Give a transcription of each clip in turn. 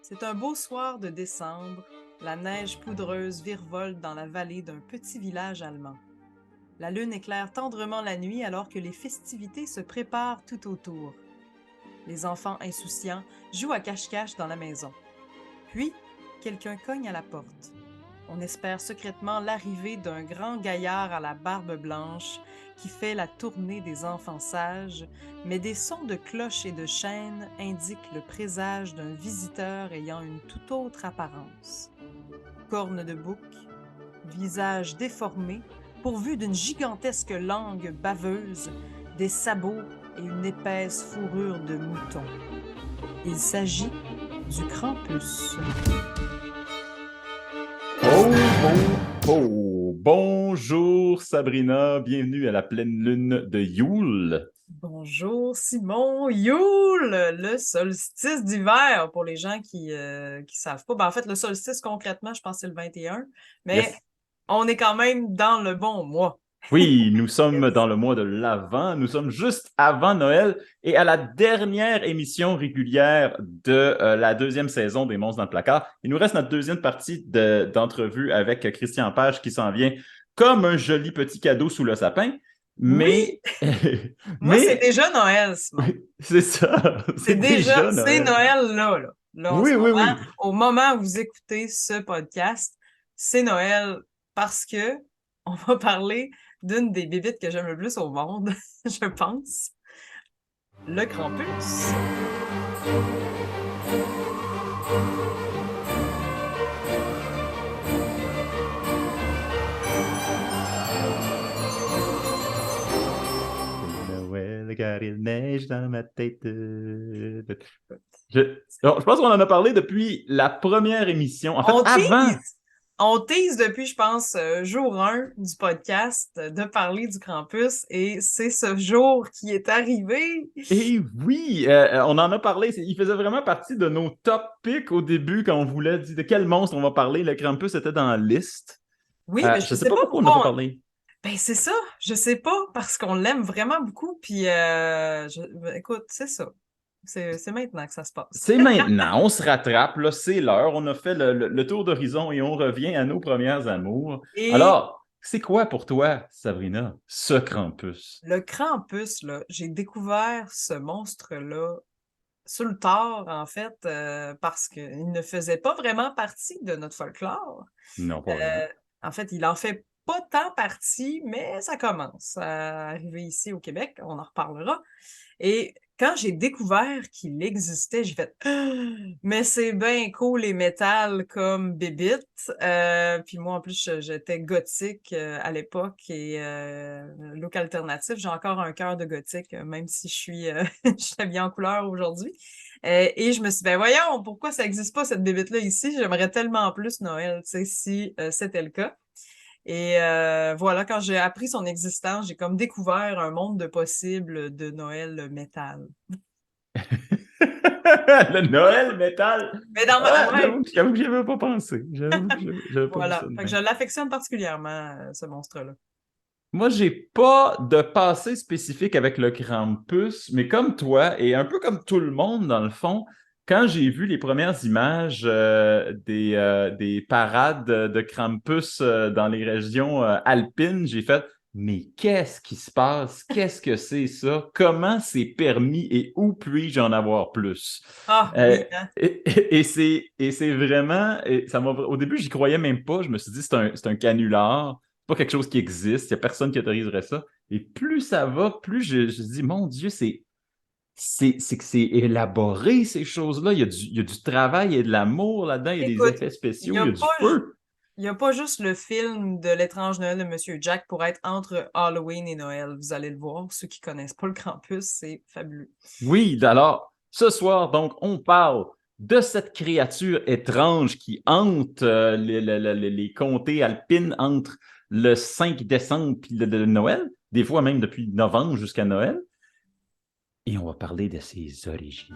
C'est un beau soir de décembre. La neige poudreuse virevolte dans la vallée d'un petit village allemand. La lune éclaire tendrement la nuit alors que les festivités se préparent tout autour. Les enfants insouciants jouent à cache-cache dans la maison. Puis, quelqu'un cogne à la porte. On espère secrètement l'arrivée d'un grand gaillard à la barbe blanche qui fait la tournée des enfants sages, mais des sons de cloches et de chaînes indiquent le présage d'un visiteur ayant une toute autre apparence. Cornes de bouc, visage déformé, pourvu d'une gigantesque langue baveuse, des sabots et une épaisse fourrure de mouton. Il s'agit du Krampus. Oh, oh, oh! Bonjour Sabrina, bienvenue à la pleine lune de Yule. Bonjour Simon, Yule, le solstice d'hiver pour les gens qui savent pas. En fait, le solstice concrètement, je pense que c'est le 21, mais Yes. on est quand même dans le bon mois. Oui, nous sommes dans le mois de l'Avent, nous sommes juste avant Noël et à la dernière émission régulière de la deuxième saison des Monstres dans le placard. Il nous reste notre deuxième partie d'entrevue avec Christian Page qui s'en vient comme un joli petit cadeau sous le sapin, Oui, mais, moi c'est mais déjà Noël, Simon. c'est ça, c'est déjà C'est Noël. Noël là. Là, en ce Oui, oui, moment, oui. au moment où vous écoutez ce podcast, c'est Noël parce que on va parler d'une des bébites que j'aime le plus au monde, je pense, le Krampus. Noël, car il neige dans ma tête. Je pense qu'on en a parlé depuis la première émission. En fait, On avant. tease, on tease depuis, je pense, jour 1 du podcast de parler du Krampus et c'est ce jour qui est arrivé. Et oui, on en a parlé. Il faisait vraiment partie de nos top picks au début quand on voulait dire de quel monstre on va parler. Le Krampus était dans la liste. Oui, mais Je je sais sais pas pas pourquoi on n'a pas pourquoi. parlé. Ben c'est ça, je sais pas parce qu'on l'aime vraiment beaucoup. Puis, écoute, c'est ça. C'est maintenant que ça se passe. C'est maintenant, on se rattrape, là, c'est l'heure. On a fait le tour d'horizon et on revient à nos premières amours. Et Alors, c'est quoi pour toi, Sabrina, ce Krampus? le Krampus, là, j'ai découvert ce monstre-là sur le tard, en fait, parce qu'il ne faisait pas vraiment partie de notre folklore. Non, pas vraiment. Euh, En fait, il en fait pas tant partie, mais ça commence à arriver ici au Québec. On en reparlera. Et quand j'ai découvert qu'il existait, j'ai fait «Ah! Mais c'est bien cool les métals comme Bébite. Puis moi, en plus, j'étais gothique à l'époque et look alternatif. J'ai encore un cœur de gothique, même si je suis habillée en couleur aujourd'hui. Et je me suis dit, ben voyons, pourquoi ça n'existe pas cette bébite-là ici? J'aimerais tellement plus Noël, tu sais, si c'était le cas. Et voilà, quand j'ai appris son existence, j'ai comme découvert un monde de possibles de Noël métal. Le Noël métal. Mais dans ma... Ah, Ouais, j'avoue que j'y avais pas pensé. J'avoue que j'avais pas vu ça voilà. de Fait que même. je l'affectionne particulièrement, ce monstre-là. Moi, j'ai pas de passé spécifique avec le Krampus, mais comme toi, et un peu comme tout le monde, dans le fond, quand j'ai vu les premières images des parades de Krampus dans les régions alpines, j'ai fait, mais qu'est-ce qui se passe? Qu'est-ce que c'est ça? Comment c'est permis et où puis-je en avoir plus? Ah Euh, oui, hein? et c'est vraiment, au début, j'y croyais même pas. Je me suis dit, c'est un canular, pas quelque chose qui existe, il n'y a personne qui autoriserait ça. Et plus ça va, plus je dis, mon Dieu, c'est que c'est élaboré, ces choses-là. Il y a du travail, il y a de l'amour là-dedans, il y a des Écoute, effets il n'y spéciaux, il a y a du pas, feu. il y a pas juste le film de l'étrange Noël de Monsieur Jack pour être entre Halloween et Noël. Vous allez le voir. Ceux qui connaissent pas le Krampus, c'est fabuleux. Oui, alors, ce soir, donc, on parle de cette créature étrange qui hante les comtés alpines entre le 5 décembre et le Noël, des fois même depuis novembre jusqu'à Noël. Et on va parler de ses origines.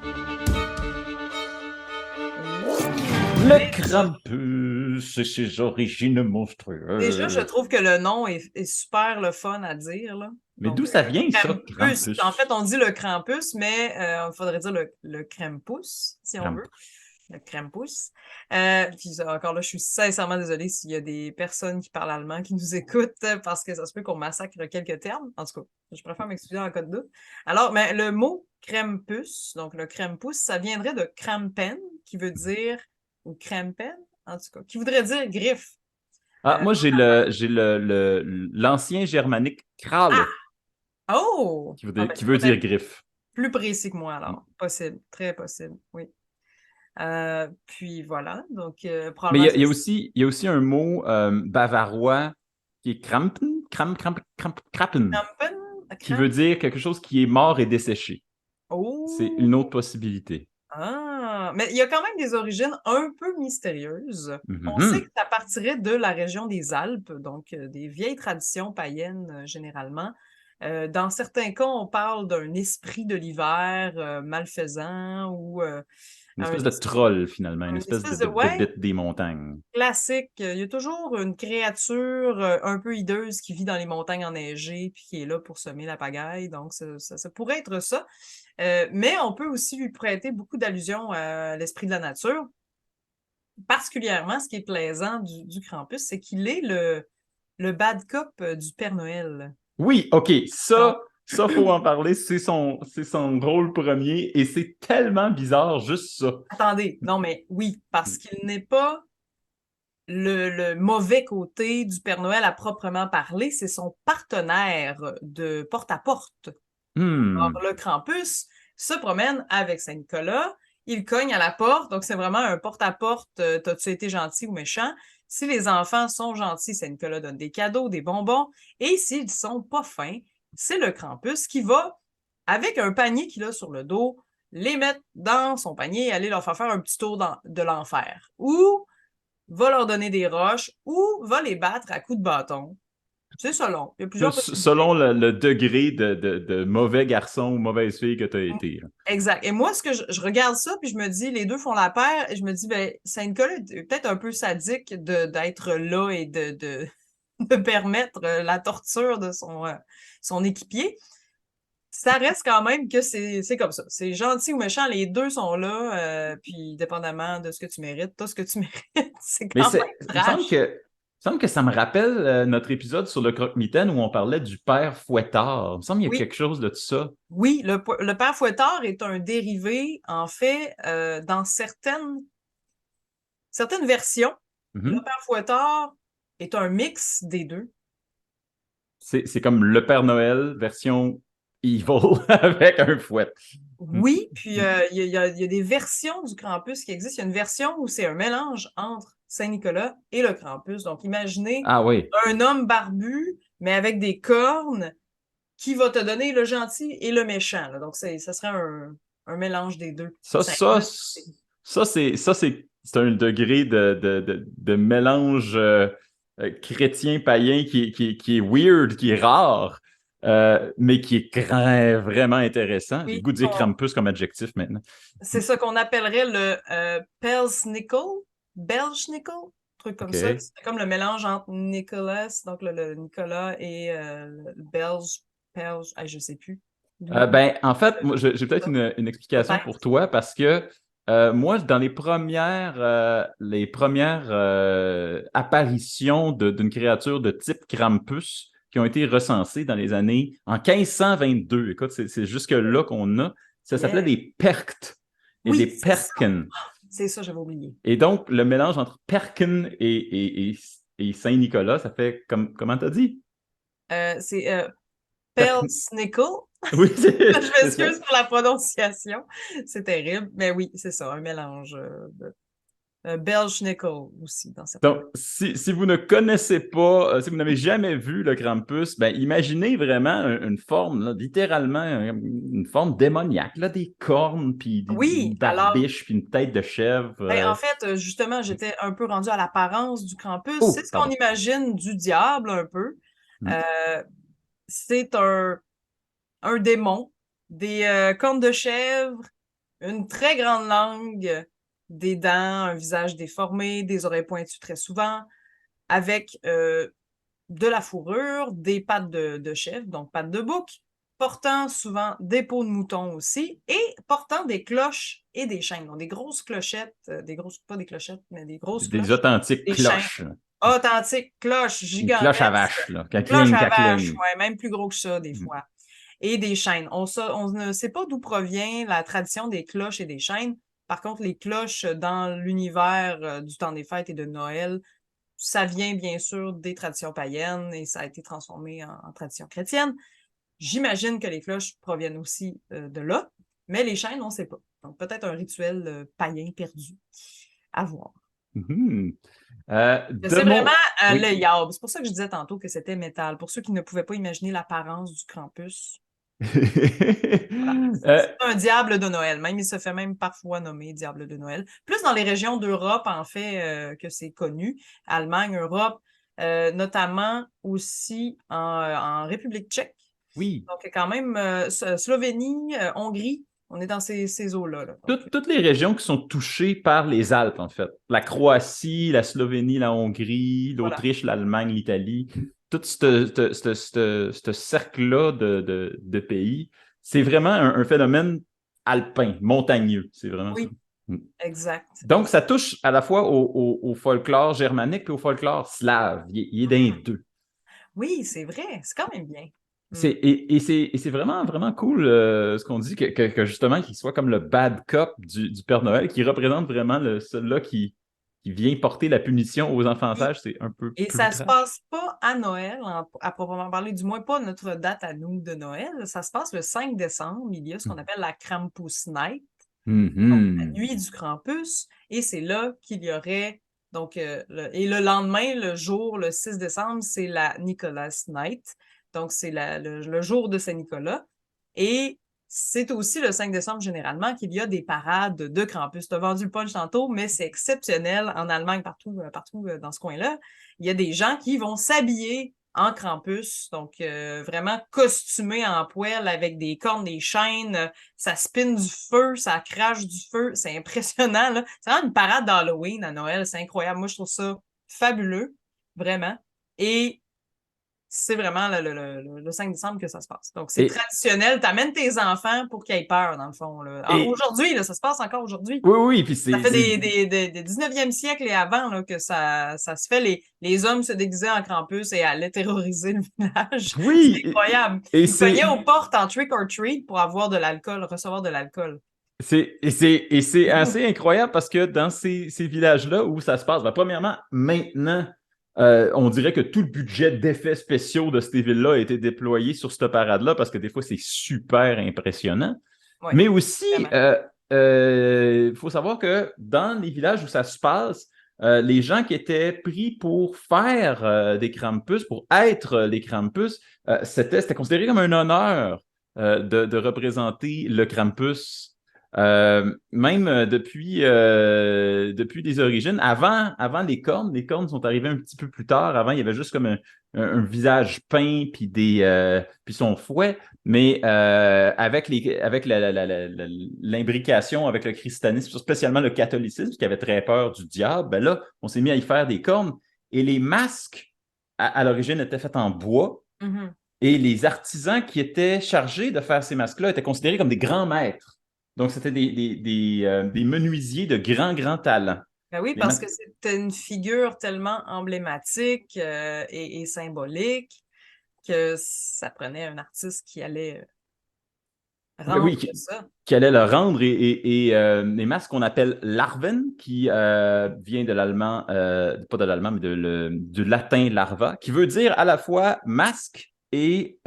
Le Déjà, Krampus et ses origines Déjà, je monstrueuses. trouve que le nom est super le fun à dire, là. Mais Donc, d'où ça vient, ça, Krampus. En fait, Krampus? on dit le Krampus, mais il faudrait dire le Krampus, si on veut. Krampus. le Krampus. Puis encore là, je suis sincèrement désolée s'il y a des personnes qui parlent allemand qui nous écoutent, parce que ça se peut qu'on massacre quelques termes. En tout cas, je préfère m'excuser en cas de doute. Alors, mais le mot Krampus, donc le Krampus, ça viendrait de Krampen, qui veut dire, ou Krampen, en tout cas, qui voudrait dire griffe. Ah, moi, l'ancien germanique Ah! Krale, Oh! Ah, ben, qui c'est veut dire peut-être griffe. plus précis que moi, alors. Possible, très possible, oui. Puis voilà, donc Mais probablement il y a aussi un mot bavarois qui est Krappen, Krampen, qui veut dire quelque chose qui est mort et desséché. C'est une autre Oh! possibilité. Ah! Mais il y a quand même des origines un peu mystérieuses. On sait que Mhm. ça partirait de la région des Alpes, donc des vieilles traditions païennes généralement. Dans certains cas, on parle d'un esprit de l'hiver malfaisant ou Une un, espèce de troll, finalement, une un espèce espèce de... de Ouais, bébête des montagnes. classique. Il y a toujours une créature un peu hideuse qui vit dans les montagnes enneigées puis qui est là pour semer la pagaille. Donc, ça pourrait être ça. Mais on peut aussi lui prêter beaucoup d'allusions à l'esprit de la nature. Particulièrement, ce qui est plaisant du Krampus, c'est qu'il est le bad cop du Père Noël. Oui, OK, Donc, ça faut en parler. C'est son rôle premier et c'est tellement bizarre, juste ça. attendez, non mais oui, parce qu'il n'est pas le mauvais côté du Père Noël à proprement parler, c'est son partenaire de porte-à-porte. Alors, Hmm. le Krampus se promène avec Saint-Nicolas, il cogne à la porte, donc c'est vraiment un porte-à-porte, t'as-tu été gentil ou méchant? Si les enfants sont gentils, Saint-Nicolas donne des cadeaux, des bonbons, et s'ils sont pas fins, c'est le Krampus qui va, avec un panier qu'il a sur le dos, les mettre dans son panier et aller leur faire un petit tour de l'enfer. Ou va leur donner des roches, ou va les battre à coups de bâton. C'est selon. Il y a plusieurs Selon possibilités. le degré de mauvais garçon ou mauvaise fille que tu as été, là. Exact. Et moi, ce que je regarde ça, puis je me dis, les deux font la paire, et je me dis, ben, Saint-Nicolas est peut-être un peu sadique d'être là et de permettre la torture de son équipier. Ça reste quand même que c'est comme ça. C'est gentil ou méchant, les deux sont là, puis dépendamment de ce que tu mérites, t'as ce que tu mérites. C'est Mais quand même trash. il me semble que ça me rappelle notre épisode sur le croque-mitaine où on parlait du père fouettard. Il me semble qu'il y a Oui, quelque chose de tout ça. oui, le père Fouettard est un dérivé, en fait, dans certaines versions. Le Mhm. père Fouettard est un mix des deux. C'est comme le Père Noël version evil avec un fouet. Mhm. Oui, puis il y a des versions du Krampus qui existent. Il y a une version où c'est un mélange entre Saint-Nicolas et le Krampus. Donc, imaginez Ah oui. un homme barbu, mais avec des cornes, qui va te donner le gentil et le méchant, là. Donc, ça serait un mélange des deux. Ça, Ça ça, inclut- c'est un degré de mélange chrétien-païen qui est weird, qui est rare, mais qui est vraiment intéressant. J'ai le Oui, goût de dire Krampus comme adjectif maintenant. c'est ça qu'on appellerait le Pelsnickel, Belschnickel, truc comme ça. OK. C'est comme le mélange entre Nicolas, donc le Nicolas, et le Belge, Pelge, je sais plus. Ben, en fait, moi, j'ai peut-être Ça, une explication pour peut-être. toi parce que moi, dans les premières apparitions d'une créature de type Krampus qui ont été recensées dans les années en 1522, écoute, c'est jusque-là qu'on a, ça s'appelait Yeah. des Perkt et des Oui, c'est ça. Perken. C'est ça, j'avais oublié. Et donc, le mélange entre Perken et Saint-Nicolas, ça fait comme, comment t'as dit? C'est Perken. Pelsnickel. Oui, Je c'est ça. m'excuse pour la prononciation. C'est terrible. Mais oui, c'est ça, un mélange. Belge nickel aussi, dans certains Donc, cas. si vous ne connaissez pas, si vous n'avez jamais vu le Krampus, ben, imaginez vraiment une forme, là, littéralement, une forme démoniaque, là, des cornes, puis une Oui, alors, barbiche, puis une tête de chèvre. ben, en fait, justement, j'étais un peu rendue à l'apparence du Krampus. C'est Oh, ce qu'on pardon. imagine du diable, un peu. Hmm. Euh, c'est un démon, des cornes de chèvre, une très grande langue, des dents, un visage déformé, des oreilles pointues très souvent, avec de la fourrure, des pattes de chèvre, donc pattes de bouc, portant souvent des peaux de mouton aussi, et portant des cloches et des chaînes. Donc, des grosses clochettes, pas des clochettes, mais des grosses Des cloches, authentiques des chaînes. cloches. Authentiques, cloches Une cloche à gigantesques, vache, là. cloches Cacling, à vache, cacling. ouais, même plus gros que ça, des fois. Et des chaînes. On ne sait pas d'où provient la tradition des cloches et des chaînes. Par contre, les cloches dans l'univers du temps des fêtes et de Noël, ça vient bien sûr des traditions païennes et ça a été transformé en tradition chrétienne. J'imagine que les cloches proviennent aussi de là, mais les chaînes, on ne sait pas. Donc peut-être un rituel païen perdu à voir. Mhm. C'est vraiment Oui. le yab. C'est pour ça que je disais tantôt que c'était métal. Pour ceux qui ne pouvaient pas imaginer l'apparence du Krampus, voilà. C'est un diable de Noël. Même, il se fait même parfois nommer diable de Noël. Plus dans les régions d'Europe, en fait, que c'est connu. Allemagne, Europe, notamment aussi en République tchèque. Oui. Donc, quand même, Slovénie, Hongrie, on est dans ces eaux-là. Là. Toutes les régions qui sont touchées par les Alpes, en fait. La Croatie, la Slovénie, la Hongrie, voilà. l'Autriche, l'Allemagne, l'Italie. Tout ce cercle-là de pays, c'est vraiment un phénomène alpin, montagneux. C'est vraiment ça. Oui, exact. Donc, ça touche à la fois au folklore germanique et au folklore slave. Il est dans les deux. Oui, c'est vrai. C'est quand même bien. C'est vraiment, vraiment cool ce qu'on dit, que justement, qu'il soit comme le bad cop du Père Noël, qui représente vraiment celui-là qui vient porter la punition aux enfants Et, sages. C'est un peu et plus ça se trash. passe pas à Noël, à proprement parler, du moins pas notre date à nous de Noël. Ça se passe le 5 décembre. Il y a ce qu'on appelle la Krampus Night, donc la Mhm. nuit du Krampus. Et c'est là qu'il y aurait, donc, et le lendemain, le jour, le 6 décembre, c'est la Nicholas Night. Donc, c'est le jour de Saint-Nicolas. Et c'est aussi le 5 décembre, généralement, qu'il y a des parades de Krampus. Tu as vendu le punch tantôt, mais c'est exceptionnel en Allemagne, partout dans ce coin-là. Il y a des gens qui vont s'habiller en Krampus, donc vraiment costumés en poêle avec des cornes, des chaînes, ça spinne du feu, ça crache du feu, c'est impressionnant. Là. C'est vraiment une parade d'Halloween à Noël, c'est incroyable. Moi, je trouve ça fabuleux, vraiment. Et c'est vraiment le 5 décembre que ça se passe. Donc, c'est Et, traditionnel. Tu amènes tes enfants pour qu'ils aient peur, dans le fond. Là. et Aujourd'hui, là, ça se passe encore aujourd'hui. oui, oui, puis Ça fait des 19e siècle et avant là, que ça se fait. Les hommes se déguisaient en Krampus et allaient terroriser le village. C'est oui, incroyable. et Ils cognaient aux portes en trick or treat pour avoir de l'alcool, recevoir de l'alcool. c'est assez incroyable parce que dans ces villages-là où ça se passe, ben, premièrement, maintenant, on dirait que tout le budget d'effets spéciaux de ces villes-là a été déployé sur cette parade-là parce que des fois, c'est super impressionnant. Oui, Mais aussi, vraiment. il faut savoir que dans les villages où ça se passe, les gens qui étaient pris pour faire des Krampus, pour être les Krampus, c'était considéré comme un honneur de représenter le Krampus. Même depuis des origines, avant les cornes sont arrivées un petit peu plus tard. Avant, il y avait juste comme un visage peint puis son fouet. Mais avec l'imbrication avec le christianisme, spécialement le catholicisme, qui avait très peur du diable, ben là, on s'est mis à y faire des cornes. Et les masques, à l'origine, étaient faits en bois. Mhm. Et les artisans qui étaient chargés de faire ces masques-là étaient considérés comme des grands maîtres. Donc, c'était des menuisiers de grands talents. Ben oui, Les parce masques. que c'était une figure tellement emblématique et symbolique que ça prenait un artiste qui allait Ben rendre oui, ça. qui allait le rendre et les masques qu'on appelle larven, qui vient de l'allemand, pas de l'allemand, mais du latin larva, qui veut dire à la fois masque et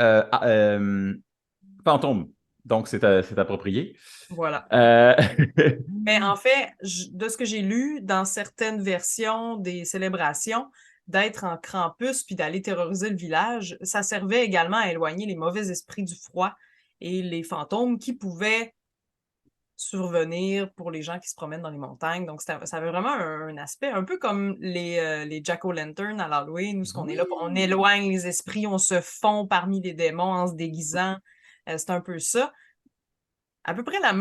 fantôme. Donc, c'est approprié. Voilà. Euh, Mais en fait, de ce que j'ai lu, dans certaines versions des célébrations, d'être en Krampus puis d'aller terroriser le village, ça servait également à éloigner les mauvais esprits du froid et les fantômes qui pouvaient survenir pour les gens qui se promènent dans les montagnes. Donc, ça avait vraiment un aspect un peu comme les Jack-o'-lantern à l'Halloween, où on est là, on oui. éloigne les esprits, on se fond parmi les démons en se déguisant. C'est un peu ça. À peu près le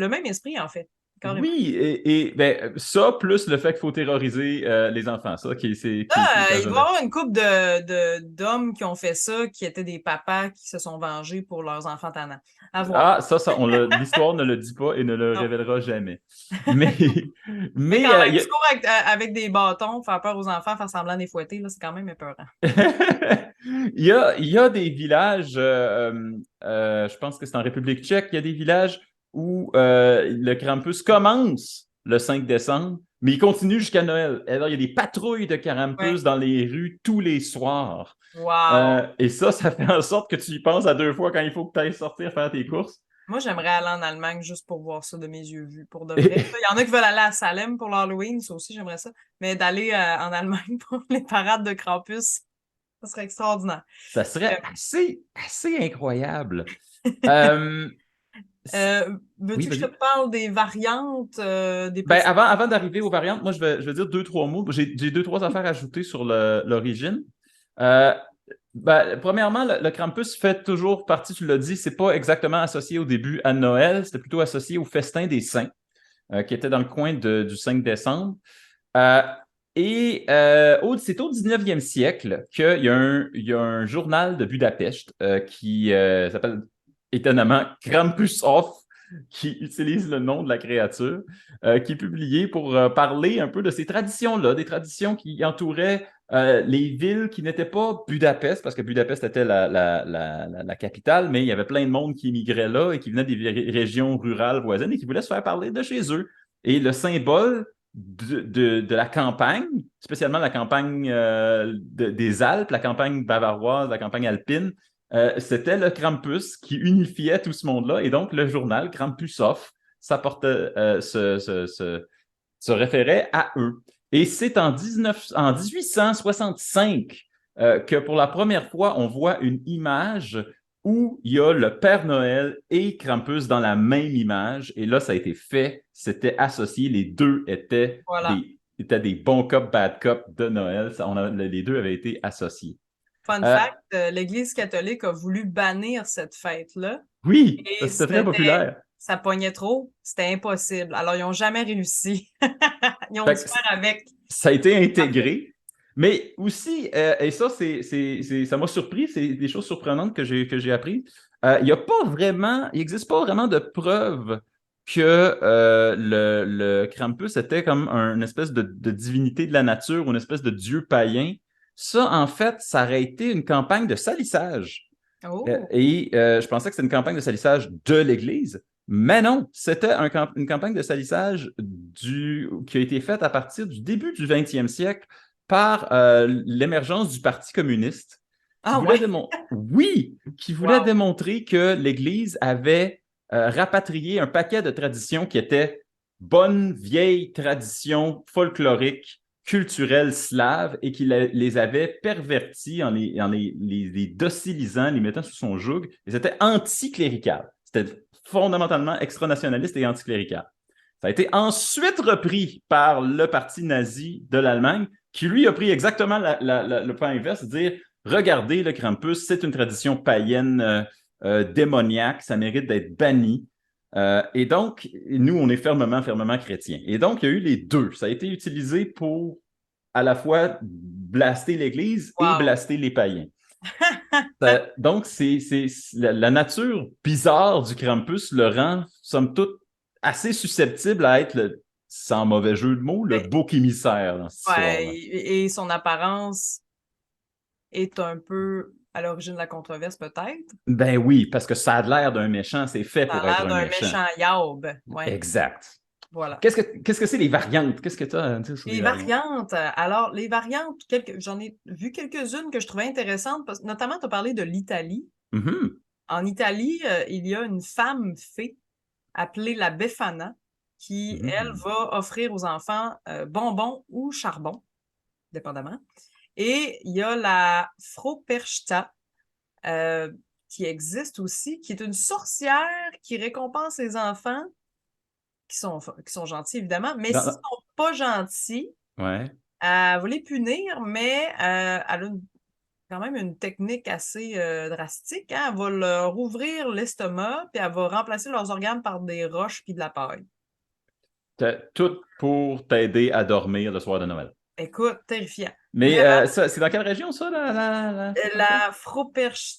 même esprit, en fait. carrément. Oui, ben, ça, plus le fait qu'il faut terroriser les enfants, ça, qui est Il doit y ajourné. avoir une couple d'hommes qui ont fait ça, qui étaient des papas qui se sont vengés pour leurs enfants tannants. À voir. Ah, l'histoire ne le dit pas et ne le Non. révélera jamais. Mais, Mais mais quand même, tu cours avec des bâtons, faire peur aux enfants, faire semblant de les fouetter, là, c'est quand même épeurant. il y a des villages, je pense que c'est en République tchèque, il y a des villages où le Krampus commence le 5 décembre, mais il continue jusqu'à Noël. Alors, il y a des patrouilles de Ouais. Krampus dans les rues tous les soirs. Wow. Et ça fait en sorte que tu y penses à deux fois quand il faut que tu ailles sortir faire tes courses. Moi, j'aimerais aller en Allemagne juste pour voir ça de mes yeux vus, pour de vrai. Il y en a qui veulent aller à Salem pour l'Halloween, ça aussi, j'aimerais ça. Mais d'aller en Allemagne pour les parades de Krampus, ça serait extraordinaire. Ça Euh, serait assez incroyable. Euh, oui, Veux-tu que je te vas-y. parle des variantes, des Ben, petits... avant d'arriver aux variantes, moi, je vais dire deux, trois mots. J'ai deux, trois affaires à ajouter sur l'origine. Euh, ben, premièrement, le Krampus fait toujours partie, tu l'as dit, c'est pas exactement associé au début à Noël, c'était plutôt associé au festin des saints, qui était dans le coin du 5 décembre. Euh, c'est au 19e siècle il y a un journal de Budapest qui s'appelle étonnamment Krampus Off, qui utilise le nom de la créature, qui est publié pour parler un peu de ces traditions-là, des traditions qui entouraient les villes qui n'étaient pas Budapest, parce que Budapest était la capitale, mais il y avait plein de monde qui immigrait là et qui venait des régions rurales voisines et qui voulaient se faire parler de chez eux. Et le symbole de la campagne, spécialement la campagne des Alpes, la campagne bavaroise, la campagne alpine, c'était le Krampus qui unifiait tout ce monde-là. Et donc, le journal Krampusoff, ça portait, se référait à eux. Et c'est en 1865 que pour la première fois, on voit une image où il y a le Père Noël et Krampus dans la même image. Et là, ça a été fait, c'était associé, les deux Voilà. étaient des bons cops, bad cops de Noël. Les deux avaient été associés. Fun Euh, fact, l'Église catholique a voulu bannir cette fête-là oui, et c'était très populaire. ça pognait trop, c'était impossible. Alors, ils n'ont jamais réussi. Ils ont dû Fait que faire avec. ça a été Parfait. intégré. Mais aussi, et ça, ça m'a surpris, c'est des choses surprenantes que j'ai apprises. Il n'existe pas vraiment de preuve que le Krampus était comme une espèce de divinité de la nature ou une espèce de dieu païen. Ça, en fait, ça aurait été une campagne de salissage. Oh, Je pensais que c'était une campagne de salissage de l'Église, mais non, c'était une campagne de salissage qui a été faite à partir du début du 20e siècle par l'émergence du Parti communiste, ah ouais, qui voulait wow. démontrer que l'Église avait rapatrié un paquet de traditions qui étaient bonnes, vieilles traditions folkloriques culturelles slaves et qui les avait pervertis les docilisant, les mettant sous son joug. Et c'était anticlérical. C'était fondamentalement extranationaliste et anticlérical. Ça a été ensuite repris par le parti nazi de l'Allemagne, qui lui a pris exactement le point inverse, c'est-à-dire, regardez le Krampus, c'est une tradition païenne démoniaque, ça mérite d'être banni. Et donc, nous, on est fermement chrétiens. Et donc, il y a eu les deux. Ça a été utilisé pour à la fois blaster l'Église et Wow. blaster les païens. Donc, la nature bizarre du Krampus le rend, somme toute, assez susceptible à être, sans mauvais jeu de mots, le Mais, bouc émissaire dans cette ouais, histoire-là. et son apparence est un peu à l'origine de la controverse, peut-être. Ben oui, parce que ça a l'air d'un méchant, c'est fait Ça pour a être l'air un d'un méchant. méchant yaube. Ouais, Exact. voilà. Qu'est-ce que c'est les variantes? Qu'est-ce que tu as à dire sur les Les variantes? variantes. Alors, les variantes, j'en ai vu quelques-unes que je trouvais intéressantes, notamment, tu as parlé de l'Italie. Mhm, En Italie, il y a une femme fée appelée la Befana qui, elle, mhm. va offrir aux enfants bonbons ou charbon, dépendamment. Et il y a la Froperchta euh, qui existe aussi, qui est une sorcière qui récompense les enfants qui sont gentils, évidemment, mais s'ils ne Dans- sont pas gentils, ouais. elle va les punir, mais elle a quand même une technique assez drastique. Hein? Elle va leur ouvrir l'estomac, puis elle va remplacer leurs organes par des roches puis de la paille. Tout pour t'aider à dormir le soir de Noël. Écoute, terrifiant. Mais Vraiment. c'est dans quelle région, ça, la Frauperche? La Frauperche.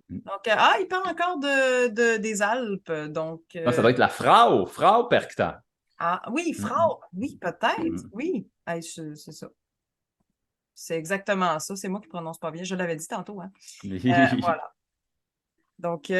Donc, il parle encore des Alpes. Donc, Non, ça doit être la Frau Perkta. oui, Mm, Frau. Oui, peut-être. mm, Oui. Hey, c'est ça. C'est exactement ça. C'est moi qui prononce pas bien. Je l'avais dit tantôt, hein. mm. Voilà. Donc,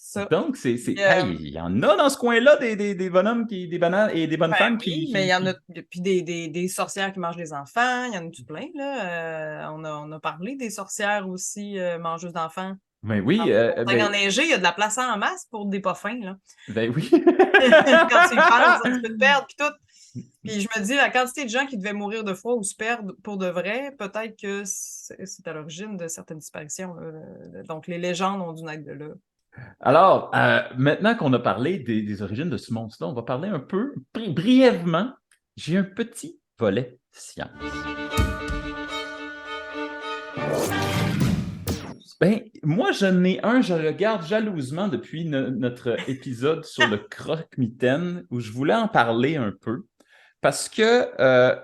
ça. Donc, Puis, hey, il y en a dans ce coin-là des bonhommes des bonnes et des bonnes ben femmes oui, mais il y en a puis des sorcières qui mangent les enfants, il y en a tout plein, là. On a parlé des sorcières aussi mangeuses d'enfants. Ben Dans oui, les montagnes enneigées, il y a de la place en masse pour des pas fins, là. ben oui. Quand tu y penses, tu peux te perdre, puis tout. Puis je me dis, la quantité de gens qui devaient mourir de froid ou se perdre pour de vrai, peut-être que c'est à l'origine de certaines disparitions, là. Donc, les légendes ont dû naître de là. Alors, maintenant qu'on a parlé des origines de ce monstre-là, on va parler un peu, brièvement, j'ai un petit volet science. Ben, moi, j'en ai un, je le garde jalousement depuis notre épisode sur le croque-mitaine, où je voulais en parler un peu, parce que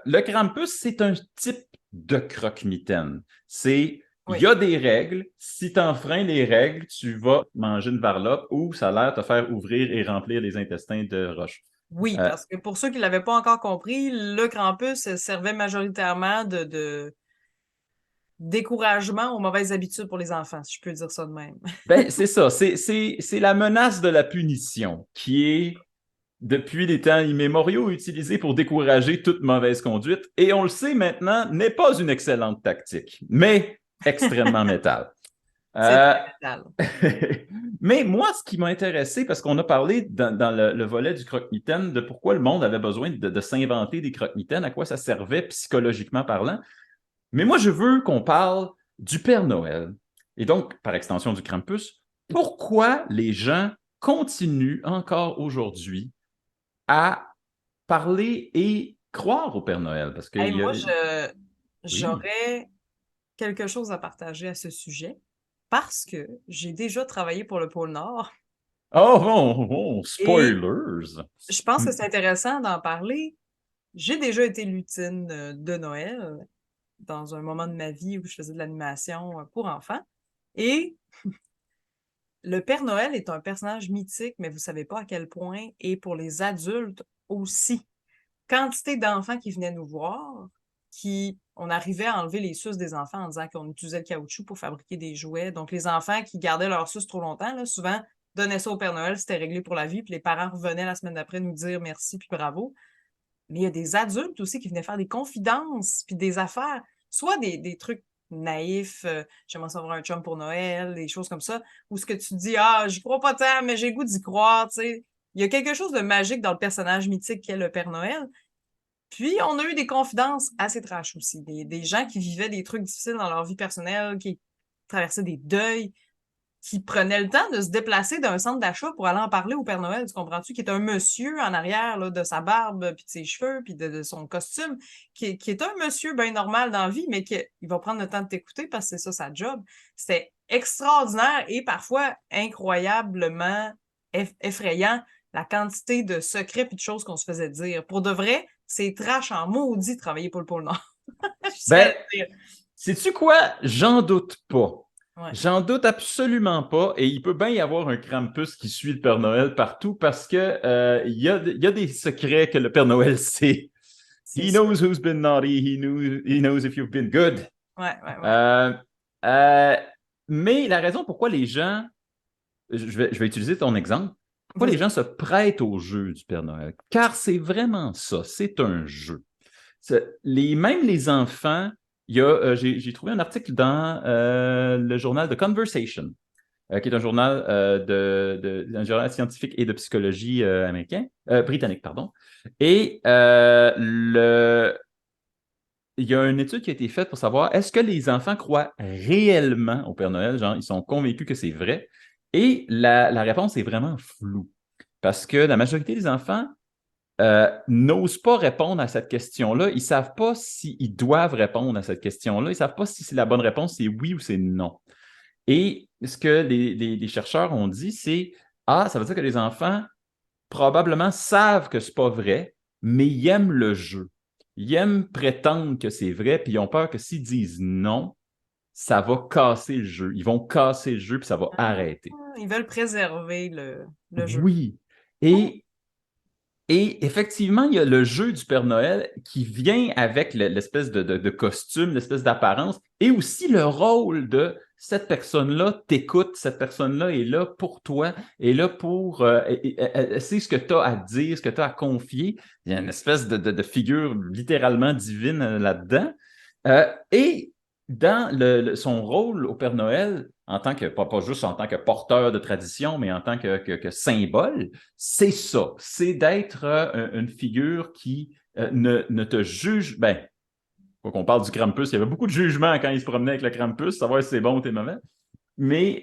le Krampus, c'est un type de croque-mitaine. Il y Oui. a des règles. Si tu enfreins les règles, tu vas manger une varlope ou ça a l'air de te faire ouvrir et remplir les intestins de roche. Oui, Euh, parce que pour ceux qui ne l'avaient pas encore compris, le Krampus servait majoritairement de découragement aux mauvaises habitudes pour les enfants, si je peux dire ça de même. ben, c'est ça. C'est la menace de la punition qui est, depuis les temps immémoriaux, utilisée pour décourager toute mauvaise conduite. Et on le sait maintenant, n'est pas une excellente tactique, mais extrêmement métal. C'est Euh, très métal. Mais moi, ce qui m'a intéressé, parce qu'on a parlé dans le volet du croque-mitaine de pourquoi le monde avait besoin de s'inventer des croque-mitaines, à quoi ça servait psychologiquement parlant. Mais moi, je veux qu'on parle du Père Noël et donc, par extension, du Krampus. Pourquoi les gens continuent encore aujourd'hui à parler et croire au Père Noël? Parce que Hey, moi, oui. j'aurais quelque chose à partager à ce sujet parce que j'ai déjà travaillé pour le pôle Nord Oh, bon, bon, et spoilers. je pense que Hmm. c'est intéressant d'en parler. J'ai déjà été lutine de Noël dans un moment de ma vie où je faisais de l'animation pour enfants. Et le Père Noël est un personnage mythique, mais vous savez pas à quel point, et pour les adultes aussi. Quantité d'enfants qui venaient nous voir, on arrivait à enlever les suces des enfants en disant qu'on utilisait le caoutchouc pour fabriquer des jouets. Donc, les enfants qui gardaient leurs suces trop longtemps, là, souvent, donnaient ça au Père Noël, c'était réglé pour la vie, puis les parents revenaient la semaine d'après nous dire merci puis bravo. Mais il y a des adultes aussi qui venaient faire des confidences puis des affaires, soit des trucs naïfs, j'aimerais savoir un chum pour Noël, des choses comme ça, ou ce que tu te dis, ah, j'y crois pas tant, mais j'ai le goût d'y croire, tu sais. Il y a quelque chose de magique dans le personnage mythique qu'est le Père Noël. Puis, on a eu des confidences assez trash aussi, des gens qui vivaient des trucs difficiles dans leur vie personnelle, qui traversaient des deuils, qui prenait le temps de se déplacer d'un centre d'achat pour aller en parler au Père Noël, tu comprends-tu? Qui est un monsieur en arrière là, de sa barbe, puis de ses cheveux, puis de son costume, qui est un monsieur bien normal dans la vie, mais il va prendre le temps de t'écouter parce que c'est ça sa job. C'était extraordinaire et parfois incroyablement effrayant la quantité de secrets et de choses qu'on se faisait dire. Pour de vrai, c'est trash en maudit de travailler pour le pôle Nord. Je serais à Ben, le dire. sais-tu quoi? J'en doute pas. Ouais. J'en doute absolument pas. Et il peut bien y avoir un Krampus qui suit le Père Noël partout parce que il y a des secrets que le Père Noël sait. C'est He sûr. knows who's been naughty. He knows if you've been good. Ouais, ouais, ouais. Euh, euh, mais la raison pourquoi les gens, je vais utiliser ton exemple, pourquoi les Vas-y. gens se prêtent au jeu du Père Noël? Car c'est vraiment ça, c'est un jeu. Même les enfants, j'ai trouvé un article dans le journal The Conversation, qui est un journal, un journal scientifique et de psychologie britannique, pardon. Et il y a une étude qui a été faite pour savoir est-ce que les enfants croient réellement au Père Noël, genre ils sont convaincus que c'est vrai, et la réponse est vraiment floue. Parce que la majorité des enfants n'osent pas répondre à cette question-là. Ils ne savent pas s'ils doivent répondre à cette question-là. Ils ne savent pas si c'est la bonne réponse, c'est oui ou c'est non. Et ce que les chercheurs ont dit, c'est ça veut dire que les enfants probablement savent que ce n'est pas vrai, mais ils aiment le jeu. Ils aiment prétendre que c'est vrai, puis ils ont peur que s'ils disent non, ça va casser le jeu. Ils vont casser le jeu, puis ça va arrêter. Ils veulent préserver le jeu. Oui. Oh. Et Et effectivement, il y a le jeu du Père Noël qui vient avec l'espèce de costume, l'espèce d'apparence, et aussi le rôle de cette personne-là t'écoute, cette personne-là est là pour toi, est là pour elle sait ce que tu as à dire, ce que tu as à confier. Il y a une espèce de figure littéralement divine là-dedans. Et dans son rôle au Père Noël, en tant que, pas juste en tant que porteur de tradition, mais en tant que symbole, c'est ça. C'est d'être une figure qui ne te juge. Ben, faut qu'on parle du Krampus, il y avait beaucoup de jugement quand il se promenait avec le Krampus, savoir si c'est bon ou c'est mauvais. Mais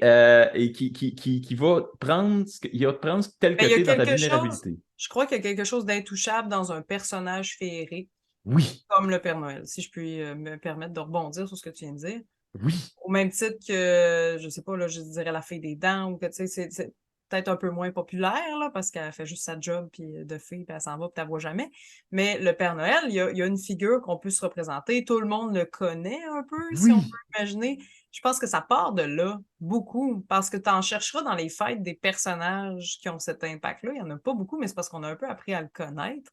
et qui va prendre il va te prendre tel Mais que il y a tu es dans ta quelque chose, vulnérabilité. je crois qu'il y a quelque chose d'intouchable dans un personnage féerique Oui, comme le Père Noël, si je puis me permettre de rebondir sur ce que tu viens de dire. oui, Au même titre que, je sais pas, là, je dirais la fée des dents, ou que, tu sais, c'est peut-être un peu moins populaire, là, parce qu'elle fait juste sa job, puis de fille, puis elle s'en va, puis tu la vois jamais. Mais le Père Noël, il y a une figure qu'on peut se représenter. Tout le monde le connaît un peu, si on oui. peut imaginer. Je pense que ça part de là, beaucoup, parce que tu en chercheras dans les fêtes des personnages qui ont cet impact-là. Il y en a pas beaucoup, mais c'est parce qu'on a un peu appris à le connaître.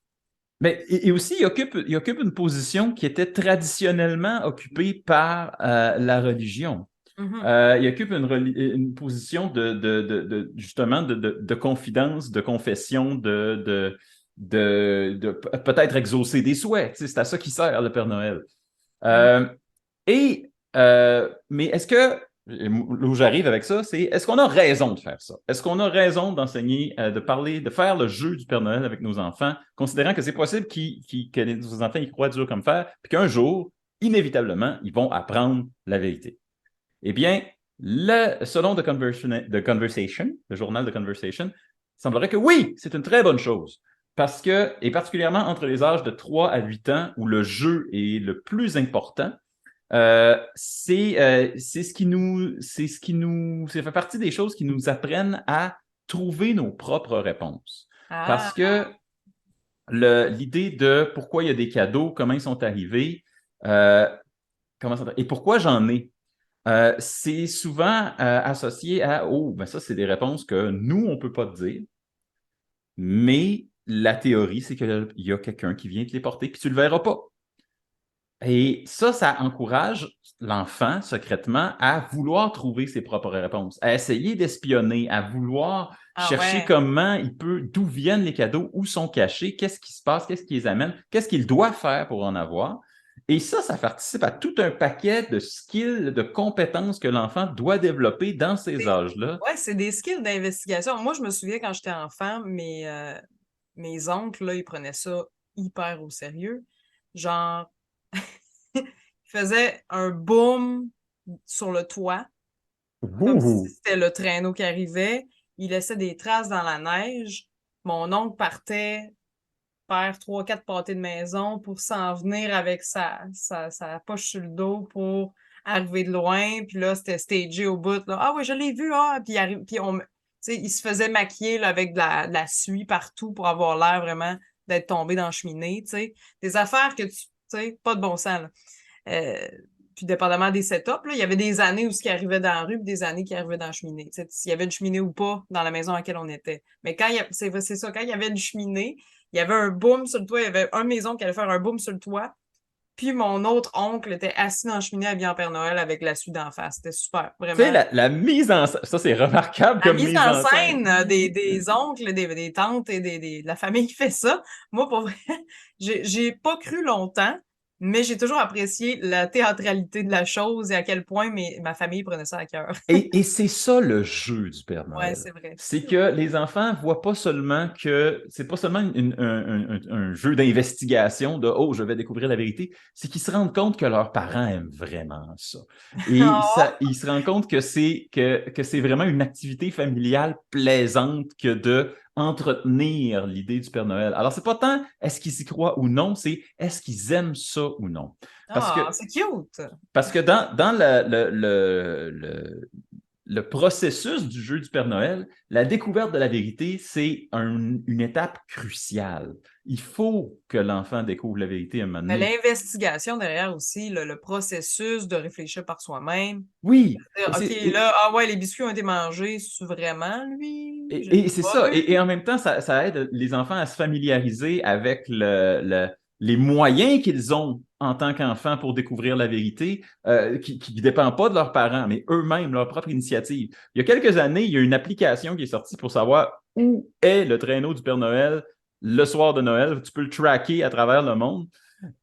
Mais, et aussi, il occupe une position qui était traditionnellement occupée par la religion. Mhm. Il occupe une position justement de confidence, de confession, peut-être exaucer des souhaits. Tu sais, c'est à ça qui sert le Père Noël. Mhm. Euh, mais est-ce que, où j'arrive avec ça, c'est est-ce qu'on a raison de faire ça? Est-ce qu'on a raison d'enseigner, de parler, de faire le jeu du Père Noël avec nos enfants, considérant que c'est possible que nos enfants y croient dur comme fer, puis qu'un jour, inévitablement, ils vont apprendre la vérité? Eh bien, selon The Conversation, le journal de Conversation, il semblerait que oui, c'est une très bonne chose. Parce que, et particulièrement entre les âges de 3 à 8 ans, où le jeu est le plus important, c'est ça fait partie des choses qui nous apprennent à trouver nos propres réponses. Parce Ah, que l'idée de pourquoi il y a des cadeaux, comment ils sont arrivés, euh, et pourquoi j'en ai, c'est souvent associé à oh, ben ça, c'est des réponses que nous, on ne peut pas te dire, mais la théorie, c'est qu'il y a quelqu'un qui vient te les porter, puis tu ne le verras pas. Et ça encourage l'enfant secrètement à vouloir trouver ses propres réponses, à essayer d'espionner, à vouloir ah chercher ouais. comment d'où viennent les cadeaux, où sont cachés, qu'est-ce qui se passe, qu'est-ce qui les amène, qu'est-ce qu'il doit faire pour en avoir. Et ça participe à tout un paquet de skills, de compétences que l'enfant doit développer dans ces âges-là. Ouais, c'est des skills d'investigation. Moi, je me souviens quand j'étais enfant, mes oncles, là, ils prenaient ça hyper au sérieux. Genre, ils faisaient un boom sur le toit, comme si Ouh! c'était le traîneau qui arrivait. Ils laissaient des traces dans la neige. Mon oncle partait faire 3, 4 pâtés de maison pour s'en venir avec sa poche sur le dos pour arriver de loin. Puis là, c'était stagé au bout. Là. Ah oui, je l'ai vu. Ah! Puis il se faisait maquiller là, avec de la suie partout pour avoir l'air vraiment d'être tombé dans la cheminée. T'sais. Des affaires que tu sais, pas de bon sens. Là. Euh, puis dépendamment des setups, là, il y avait des années où ce qui arrivait dans la rue, puis des années qui arrivaient dans la cheminée. S'il y avait une cheminée ou pas dans la maison à laquelle on était. Mais c'est ça, quand il y avait une cheminée, il y avait un boom sur le toit, il y avait une maison qui allait faire un boom sur le toit, puis mon autre oncle était assis dans la cheminée habillé en Père Noël avec la suie d'en face. C'était super, Tu sais, vraiment. la mise en scène, ça c'est remarquable La comme mise mise en en scène. scène des oncles, des tantes et de la famille qui fait ça, moi, pour vrai, j'ai pas cru longtemps, mais j'ai toujours apprécié la théâtralité de la chose et à quel point ma famille prenait ça à cœur. Et c'est ça le jeu du Père Ouais, Noël. c'est vrai. C'est que les enfants voient pas seulement que c'est pas seulement un jeu d'investigation de oh, je vais découvrir la vérité, c'est qu'ils se rendent compte que leurs parents aiment vraiment ça. Et Oh! ils se rendent compte que c'est vraiment une activité familiale plaisante que de entretenir l'idée du Père Noël. Alors, c'est pas tant est-ce qu'ils y croient ou non, c'est est-ce qu'ils aiment ça ou non. Parce Ah, que c'est cute! parce que dans le processus du jeu du Père Noël, la découverte de la vérité, c'est une étape cruciale. Il faut que l'enfant découvre la vérité à un moment Mais donné. l'investigation derrière aussi, le processus de réfléchir par soi-même. Oui, Dire, OK, là, ah ouais, les biscuits ont été mangés, c'est vraiment lui? Je l'ai et c'est pas ça. vu. Et en même temps, ça aide les enfants à se familiariser avec les moyens qu'ils ont en tant qu'enfants pour découvrir la vérité, qui ne dépend pas de leurs parents, mais eux-mêmes, leur propre initiative. Il y a quelques années, il y a une application qui est sortie pour savoir où est le traîneau du Père Noël le soir de Noël. Tu peux le tracker à travers le monde.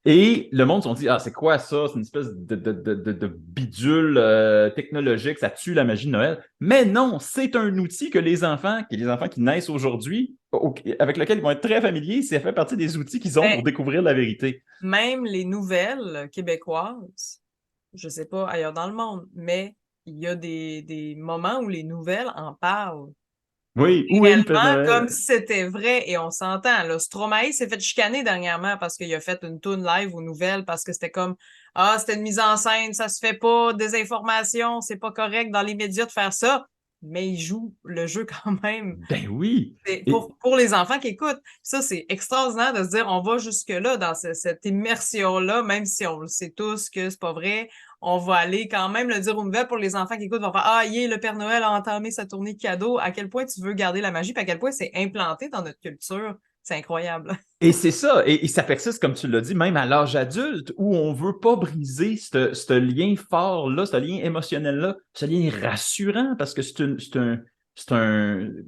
Et le monde se dit, ah, c'est quoi ça? C'est une espèce de bidule technologique, ça tue la magie de Noël. Mais non, c'est un outil que les enfants qui naissent aujourd'hui, avec lequel ils vont être très familiers, ça fait partie des outils qu'ils ont Mais pour découvrir la vérité. même les nouvelles québécoises, je sais pas ailleurs dans le monde, mais il y a des moments où les nouvelles en parlent Oui, où est le Père réellement comme Noël? si c'était vrai et on s'entend. Là, Stromae s'est fait chicaner dernièrement parce qu'il a fait une toune live aux nouvelles parce que c'était comme ah, c'était une mise en scène, ça se fait pas, désinformation, c'est pas correct dans les médias de faire ça. Mais il joue le jeu quand même. Ben oui. Et, Pour les enfants qui écoutent. Ça, c'est extraordinaire de se dire on va jusque-là dans cette immersion-là, même si on le sait tous que c'est pas vrai. On va aller quand même le dire aux nouvelles pour les enfants qui écoutent, vont faire ah, yeah, le Père Noël a entamé sa tournée de cadeaux. À quel point tu veux garder la magie, puis à quel point c'est implanté dans notre culture. C'est incroyable. Et c'est ça, et ça persiste, comme tu l'as dit, même à l'âge adulte, où on ne veut pas briser ce lien fort-là, ce lien émotionnel-là, ce lien rassurant, parce que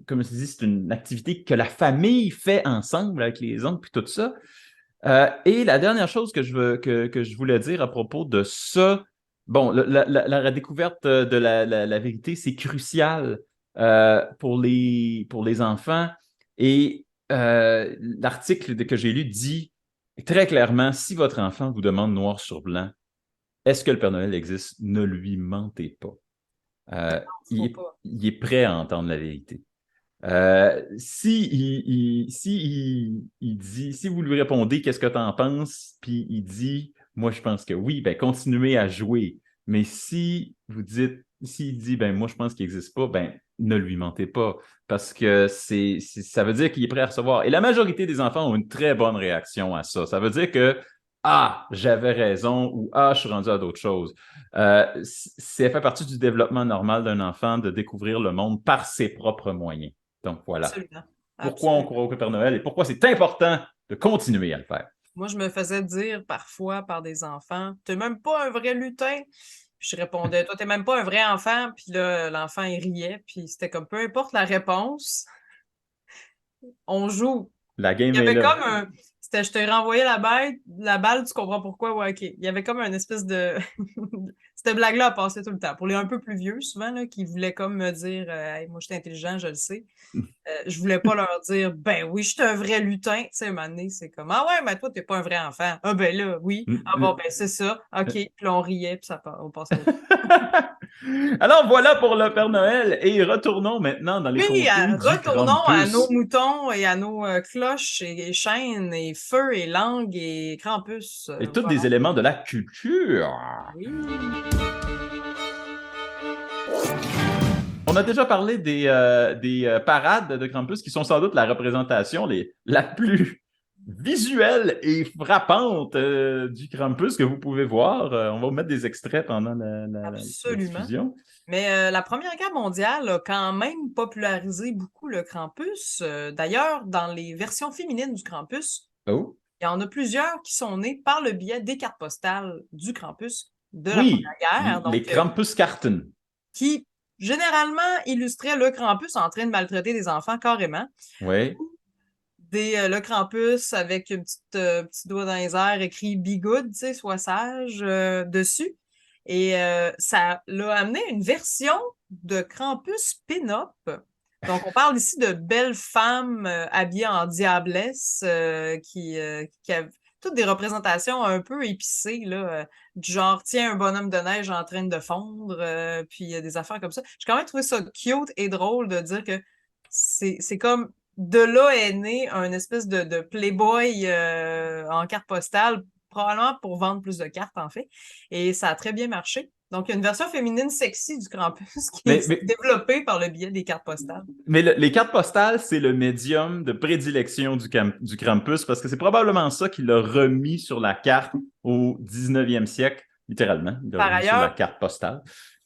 comme je dis, c'est une activité que la famille fait ensemble avec les oncles, puis tout ça. Et la dernière chose que je voulais dire à propos de ça, bon, la découverte de la vérité, c'est crucial pour les enfants. Et l'article que j'ai lu dit très clairement, si votre enfant vous demande noir sur blanc, est-ce que le Père Noël existe? Ne lui mentez pas. Euh, Faut pas. il est prêt à entendre la vérité. Si vous lui répondez qu'est-ce que tu en penses, puis il dit moi je pense que oui, ben continuez à jouer. Mais s'il dit ben moi je pense qu'il n'existe pas, ben ne lui mentez pas parce que ça veut dire qu'il est prêt à recevoir. Et la majorité des enfants ont une très bonne réaction à ça. Ça veut dire que ah, j'avais raison ou ah, je suis rendu à d'autres choses. Ça fait partie du développement normal d'un enfant de découvrir le monde par ses propres moyens. Donc voilà Absolument. pourquoi on Absolument. croit au Père Noël et pourquoi c'est important de continuer à le faire. Moi, je me faisais dire parfois par des enfants, t'es même pas un vrai lutin. Puis je répondais, toi, t'es même pas un vrai enfant. Puis là, l'enfant, il riait. Puis c'était comme, peu importe la réponse, on joue. La Il y game est avait là. comme un. C'était, je t'ai renvoyé la balle, tu comprends pourquoi, ouais, ok. Il y avait comme une espèce de. Cette blague-là a passé tout le temps. Pour les un peu plus vieux, souvent, là, qui voulaient comme me dire, hey, moi, je suis intelligent, je le sais. Je voulais pas leur dire, ben oui, je suis un vrai lutin. Tu sais, un moment donné, c'est comme, ah ouais, mais toi, t'es pas un vrai enfant. Ah ben là, oui. Ah bon, ben c'est ça. OK. Puis là, on riait, puis on passait à autre chose. Alors voilà pour le Père Noël et retournons maintenant dans les Oui, contenus du retournons à nos Krampus moutons et à nos cloches et chaînes et feux et langues et Krampus. et tous Voilà. des éléments de la culture. Oui. On a déjà parlé des parades de Krampus qui sont sans doute la représentation la plus visuelle et frappante du Krampus que vous pouvez voir. On va vous mettre des extraits pendant la Absolument. diffusion. Mais la Première Guerre mondiale a quand même popularisé beaucoup le Krampus. D'ailleurs, dans les versions féminines du Krampus, Oh, il y en a plusieurs qui sont nées par le biais des cartes postales du Krampus de la oui, Première Guerre, les donc Krampuskarten. qui généralement illustraient le Krampus en train de maltraiter des enfants carrément. Oui. Le Krampus avec un petit doigt dans les airs écrit Be good, tu sais, sois sage dessus. Et ça l'a amené une version de Krampus pin-up. Donc, on parle ici de belles femmes habillées en diablesse qui avaient toutes des représentations un peu épicées, là, du genre, tiens, un bonhomme de neige en train de fondre, puis des affaires comme ça. J'ai quand même trouvé ça cute et drôle de dire que c'est comme de là est né un espèce de playboy en carte postale, probablement pour vendre plus de cartes, en fait. Et ça a très bien marché. Donc, il y a une version féminine sexy du Krampus qui Mais, est mais, développée par le biais des cartes postales. mais les cartes postales, c'est le médium de prédilection du Krampus parce que c'est probablement ça qui l'a remis sur la carte au 19e siècle, littéralement. Il l'a Par remis sur la ailleurs, carte postale.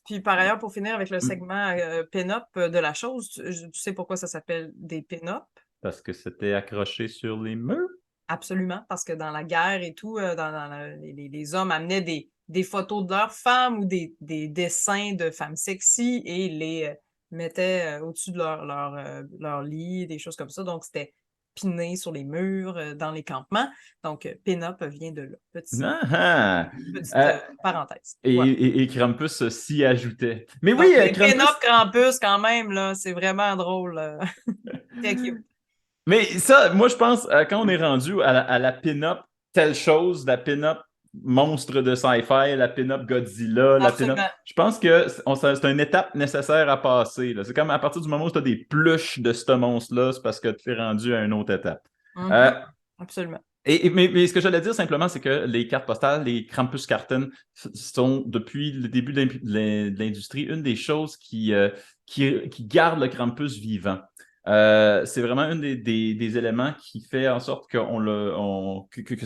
Puis par ailleurs, pour finir avec le Mm. segment pin-up de la chose, tu sais pourquoi ça s'appelle des pin-up? Parce que c'était accroché sur les murs. Absolument, parce que dans la guerre et tout, les hommes amenaient des photos de leurs femmes ou des dessins de femmes sexy et les mettaient au-dessus de leur lit, des choses comme ça. Donc, c'était piné sur les murs, dans les campements. Donc, pin-up vient de là. Ah, Petite ah. parenthèse. Et, Voilà. et Krampus s'y ajoutait. Mais oui, Donc, les Krampus. pin-up Krampus, quand même, là, c'est vraiment drôle. Très cute. Mais ça, moi, je pense, quand on est rendu à la pin-up telle chose, la pin-up monstre de sci-fi, la pin-up Godzilla, la pin-up. Absolument. Je pense que c'est une étape nécessaire à passer, là. C'est comme à partir du moment où tu as des pluches de ce monstre-là, c'est parce que tu es rendu à une autre étape. Euh, Absolument. mais ce que j'allais dire simplement, c'est que les cartes postales, les Krampuskarten, sont depuis le début de l'industrie une des choses qui garde le Krampus vivant. C'est vraiment un des éléments qui fait en sorte que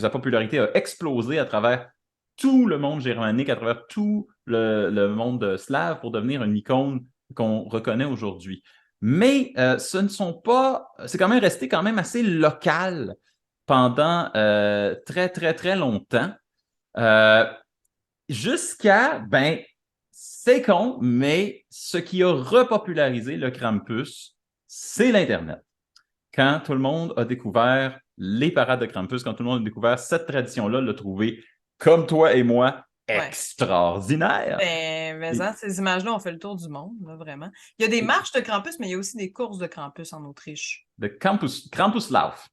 sa popularité a explosé à travers tout le monde germanique, à travers tout le monde slave pour devenir une icône qu'on reconnaît aujourd'hui. Mais ce ne sont pas, c'est quand même resté quand même assez local pendant très, très, très longtemps. Euh, Jusqu'à, ben, c'est con, mais ce qui a repopularisé le Krampus, c'est l'Internet. Quand tout le monde a découvert les parades de Krampus, quand tout le monde a découvert cette tradition-là, l'a trouvé, comme toi et moi, Ouais. extraordinaire. Mais Et, hein, ces images-là ont fait le tour du monde, là, vraiment. Il y a des et marches de Krampus, mais il y a aussi des courses de Krampus en Autriche. de Krampuslauf.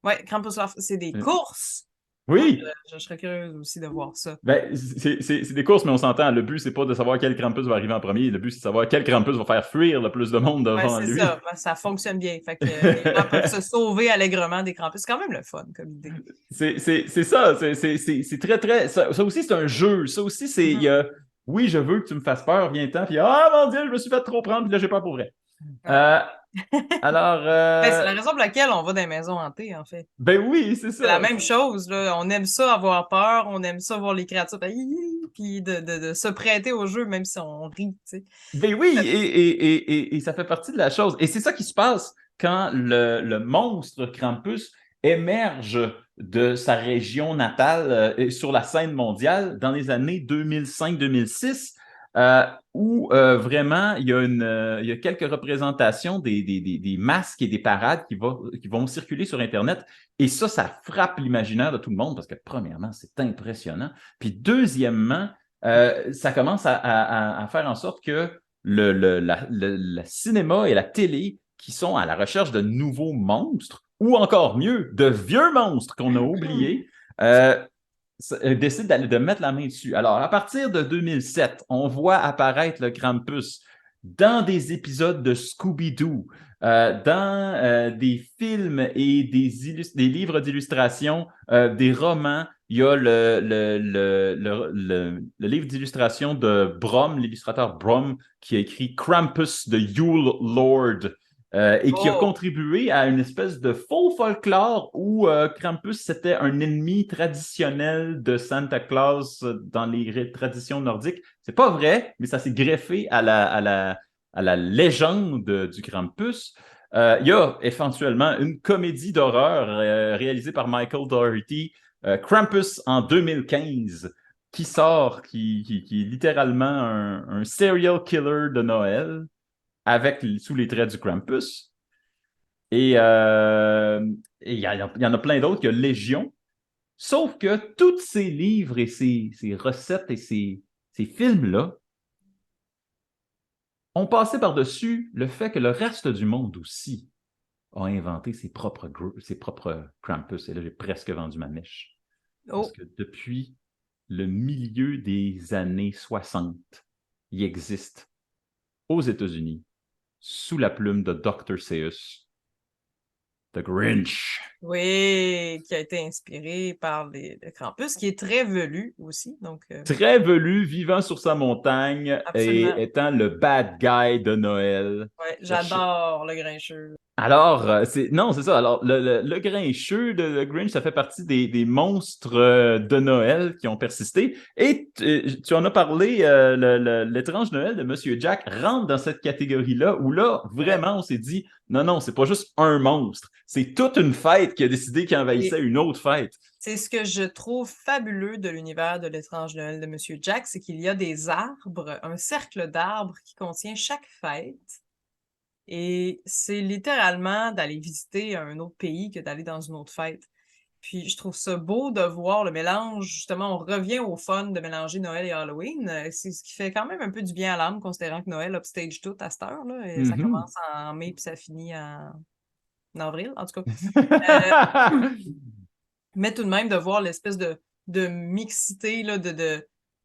Ouais, Krampuslauf, c'est des courses. Moi, Oui, je serais curieuse aussi de voir ça. ben, c'est des courses, mais on s'entend. Le but, c'est pas de savoir quel Krampus va arriver en premier. Le but, c'est de savoir quel Krampus va faire fuir le plus de monde Ouais, devant c'est lui. ça. Ben, ça fonctionne bien. Fait que les gens peuvent se sauver allègrement des Krampus. C'est quand même le fun comme idée. C'est ça. C'est très, très. Ça aussi, c'est un jeu. Ça aussi, c'est. Mhm. Oui, je veux que tu me fasses peur, viens-t'en. Puis, ah mon Dieu, je me suis fait trop prendre, puis là, j'ai peur pour vrai. Ouais. Euh, alors, Ben, c'est la raison pour laquelle on va dans les maisons hantées, en fait. ben oui, c'est C'est la ça. même chose, là. On aime ça avoir peur, on aime ça voir les créatures, puis de se prêter au jeu, même si on rit, tu sais. Ben oui, et ça fait partie de la chose. Et c'est ça qui se passe quand le monstre Krampus émerge de sa région natale et sur la scène mondiale dans les années 2005-2006, où vraiment il y a quelques représentations des masques et des parades qui vont circuler sur Internet. Et ça frappe l'imaginaire de tout le monde parce que, premièrement, c'est impressionnant. Puis, deuxièmement, ça commence à faire en sorte que le cinéma et la télé qui sont à la recherche de nouveaux monstres, ou encore mieux, de vieux monstres qu'on a oubliés, décident de mettre la main dessus. Alors, à partir de 2007, on voit apparaître le Krampus dans des épisodes de Scooby-Doo, dans des films et des livres d'illustration, des romans. Il y a le livre d'illustration de Brom, l'illustrateur Brom, qui a écrit Krampus, the Yule Lord, et qui a Oh, contribué à une espèce de faux folklore où Krampus, c'était un ennemi traditionnel de Santa Claus dans les traditions nordiques. C'est pas vrai, mais ça s'est greffé à la légende du Krampus. Il y a éventuellement une comédie d'horreur réalisée par Michael Dougherty, Krampus en 2015, qui sort, qui est littéralement un serial killer de Noël sous les traits du Krampus. Et il y en a plein d'autres. Il y a Légion. Sauf que tous ces livres et ces recettes et ces films-là ont passé par-dessus le fait que le reste du monde aussi a inventé ses propres Krampus. Et là, j'ai presque vendu ma mèche. Parce oh, que depuis le milieu des années 60, il existe aux États-Unis, sous la plume de Dr. Seuss, The Grinch. Oui, qui a été inspiré par le Krampus, qui est très velu aussi. Donc, Très velu, vivant sur sa montagne et absolument. étant le bad guy de Noël. Ouais, Cherche- j'adore le Grincheux. Alors, non, c'est ça. Alors, le Grincheux de le Grinch, ça fait partie des monstres de Noël qui ont persisté. Et tu en as parlé, l'étrange Noël de Monsieur Jack rentre dans cette catégorie-là, où là, Ouais. vraiment, on s'est dit, non, non, c'est pas juste un monstre, c'est toute une fête qui a décidé qu'il envahissait Et une autre fête. c'est ce que je trouve fabuleux de l'univers de l'étrange Noël de Monsieur Jack, c'est qu'il y a des arbres, un cercle d'arbres qui contient chaque fête. Et c'est littéralement d'aller visiter un autre pays que d'aller dans une autre fête. Puis je trouve ça beau de voir le mélange, justement, on revient au fun de mélanger Noël et Halloween. C'est ce qui fait quand même un peu du bien à l'âme, considérant que Noël upstage tout à cette heure, là, et ça Mhm. commence en mai puis ça finit en avril, en tout cas. Euh, mais tout de même, de voir l'espèce de mixité, là,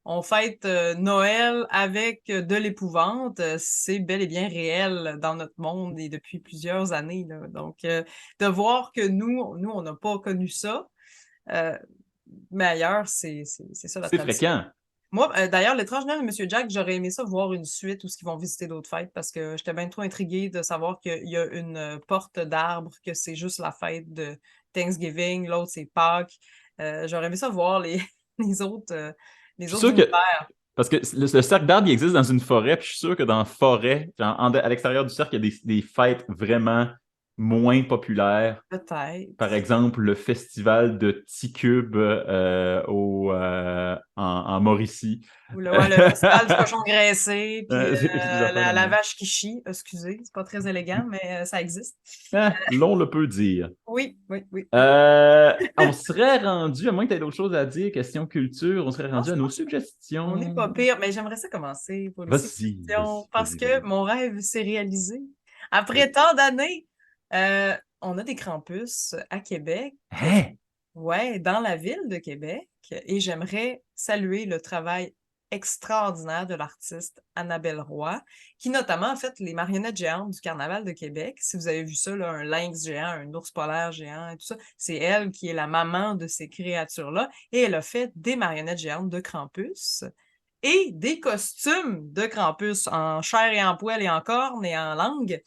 on fête Noël avec de l'épouvante, c'est bel et bien réel dans notre monde et depuis plusieurs années, là. Donc, de voir que nous, on n'a pas connu ça, euh, mais ailleurs, c'est ça la C'est tradition. fréquent. Moi, d'ailleurs, l'étrange Noël de Monsieur Jack, j'aurais aimé ça voir une suite où ils vont visiter d'autres fêtes parce que j'étais bien trop intriguée de savoir qu'il y a une porte d'arbre, que c'est juste la fête de Thanksgiving, l'autre c'est Pâques. J'aurais aimé ça voir Je les suis autres sûr que, univers. parce que le cercle d'arbres, il existe dans une forêt, puis je suis sûr que dans la forêt, genre, à l'extérieur du cercle, il y a des fêtes vraiment moins populaires. Par Peut-être. exemple, le festival de Ticube en Mauricie. Ou ouais, le festival du cochon graissé, puis Des affaires de la même. vache qui chie. Excusez, c'est pas très élégant, mais ça existe. L'on le peut dire. Oui, oui, oui. On serait rendu, à moins que tu aies d'autres choses à dire, question culture, on serait Non, rendu je à nos pense qu'on n'est pas suggestions. pire, mais j'aimerais ça commencer pour les Vas-y, suggestions vas-y, parce vas-y, que vas-y. mon rêve s'est réalisé. Après Oui. tant d'années, on a des Krampus à Québec, Hein? ouais, dans la ville de Québec, et j'aimerais saluer le travail extraordinaire de l'artiste Annabelle Roy, qui notamment a fait les marionnettes géantes du Carnaval de Québec. Si vous avez vu ça, là, un lynx géant, un ours polaire géant et tout ça, c'est elle qui est la maman de ces créatures-là, et elle a fait des marionnettes géantes de Krampus et des costumes de Krampus en chair et en poil et en cornes et en langue.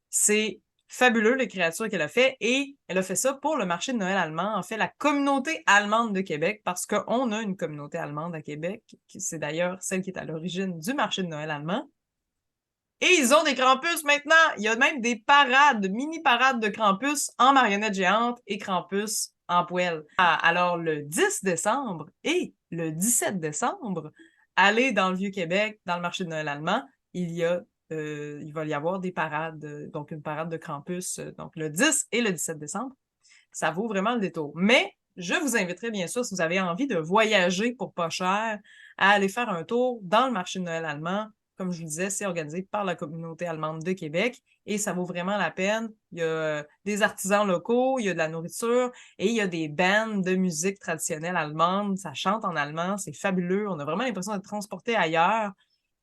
C'est fabuleux, les créatures qu'elle a fait, et elle a fait ça pour le marché de Noël allemand, en fait, la communauté allemande de Québec, parce qu'on a une communauté allemande à Québec, c'est d'ailleurs celle qui est à l'origine du marché de Noël allemand. Et ils ont des Krampus maintenant! Il y a même des parades, mini-parades de Krampus en marionnettes géantes et Krampus en poêle. Alors, le 10 décembre et le 17 décembre, allez dans le Vieux-Québec, dans le marché de Noël allemand, il va y avoir des parades, donc une parade de Krampus, donc le 10 et le 17 décembre. Ça vaut vraiment le détour. Mais je vous inviterai bien sûr, si vous avez envie de voyager pour pas cher, à aller faire un tour dans le marché de Noël allemand. Comme je vous disais, c'est organisé par la communauté allemande de Québec et ça vaut vraiment la peine. Il y a des artisans locaux, il y a de la nourriture et il y a des bands de musique traditionnelle allemande. Ça chante en allemand, c'est fabuleux. On a vraiment l'impression d'être transporté ailleurs.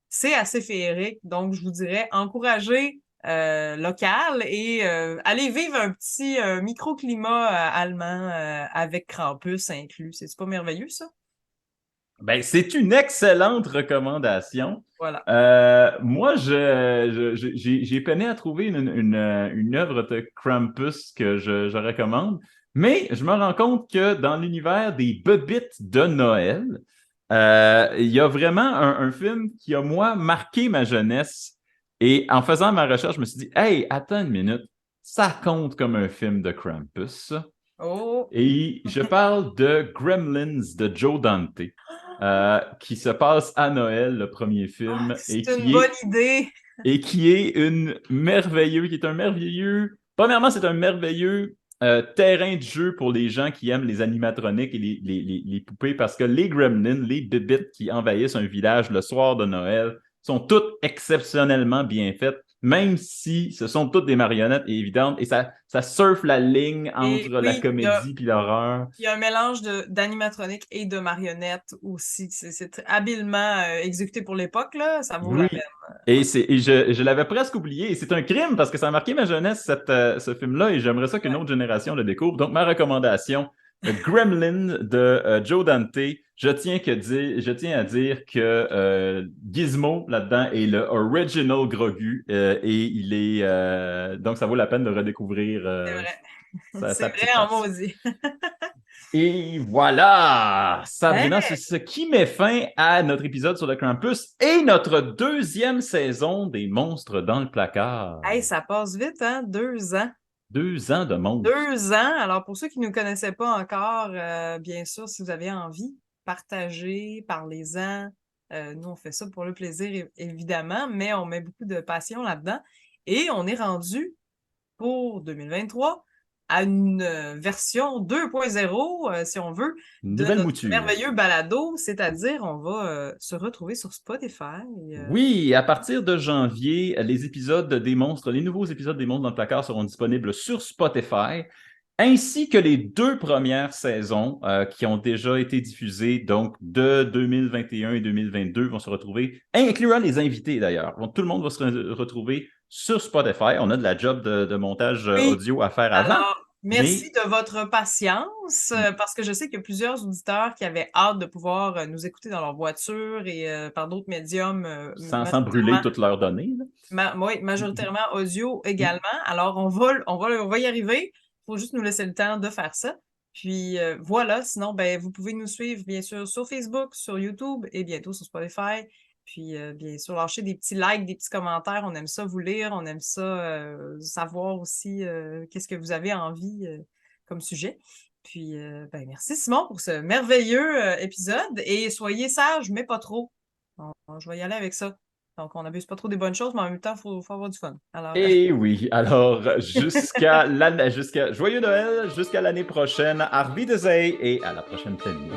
C'est assez féerique, donc je vous dirais encourager local et aller vivre un petit microclimat allemand avec Krampus inclus. C'est pas merveilleux, ça? Ben, c'est une excellente recommandation. Voilà. Moi, j'ai peiné à trouver une œuvre de Krampus que je recommande, mais je me rends compte que dans l'univers des bobites de Noël, il y a vraiment un film qui a, moi, marqué ma jeunesse. Et en faisant ma recherche, je me suis dit, hey, attends une minute, ça compte comme un film de Krampus, ça. Oh, Et je parle de Gremlins de Joe Dante, qui se passe à Noël, le premier film, c'est une bonne idée. qui est qui est un merveilleux, premièrement, c'est un merveilleux terrain de jeu pour les gens qui aiment les animatroniques et les poupées, parce que les Gremlins, les bébites qui envahissent un village le soir de Noël, sont toutes exceptionnellement bien faites. même si ce sont toutes des marionnettes et évidentes, et ça surfe la ligne Et entre la oui, comédie puis l'horreur. il y a un mélange d'animatronique et de marionnettes aussi. C'est habilement exécuté pour l'époque, là. Ça vaut la peine. Oui. Et, Ouais. je l'avais presque oublié. Et c'est un crime parce que ça a marqué ma jeunesse, ce film-là, et j'aimerais ça qu'une Ouais. autre génération le découvre. Donc, ma recommandation, Gremlin de Joe Dante. Je tiens à dire que Gizmo, là-dedans, est le original Grogu. Et donc, ça vaut la peine de redécouvrir C'est vrai. sa C'est vrai petite en face. maudit. Et voilà, Sabrina, c'est Hey! ce qui met fin à notre épisode sur le Krampus et notre deuxième saison des Monstres dans le placard. Hey, ça passe vite, hein? 2 ans. 2 ans de monstres. 2 ans. Alors, pour ceux qui ne nous connaissaient pas encore, bien sûr, si vous avez envie, partagez, parlez-en. Nous, on fait ça pour le plaisir, évidemment, mais on met beaucoup de passion là-dedans. Et on est rendu pour 2023 à une version 2.0, si on veut, Une de nouvelle notre mouture. merveilleux balado, c'est-à-dire on va se retrouver sur Spotify. Oui, à partir de janvier, les épisodes des monstres, les nouveaux épisodes des Monstres dans le placard seront disponibles sur Spotify, ainsi que les 2 premières saisons qui ont déjà été diffusées, donc de 2021 et 2022, vont se retrouver, incluant les invités d'ailleurs. Tout le monde va se retrouver sur Spotify. On a de la job de montage Oui, audio à faire avant, alors, merci mais de votre patience, parce que je sais qu'il y a plusieurs auditeurs qui avaient hâte de pouvoir nous écouter dans leur voiture et par d'autres médiums, sans brûler majoritairement, toutes leurs données. Là. oui, majoritairement audio également. Alors, on va y arriver. Il faut juste nous laisser le temps de faire ça. Puis voilà, sinon, ben, vous pouvez nous suivre, bien sûr, sur Facebook, sur YouTube et bientôt sur Spotify. Puis, bien sûr, lâcher des petits likes, des petits commentaires. On aime ça vous lire. On aime ça savoir aussi qu'est-ce que vous avez envie comme sujet. Puis, ben, merci Simon pour ce merveilleux épisode. Et soyez sages, mais pas trop. Je vais y aller avec ça. Donc, on n'abuse pas trop des bonnes choses, mais en même temps, faut avoir du fun. Alors, Et oui, alors jusqu'à Joyeux Noël, jusqu'à l'année prochaine, Arvi et à la prochaine famille.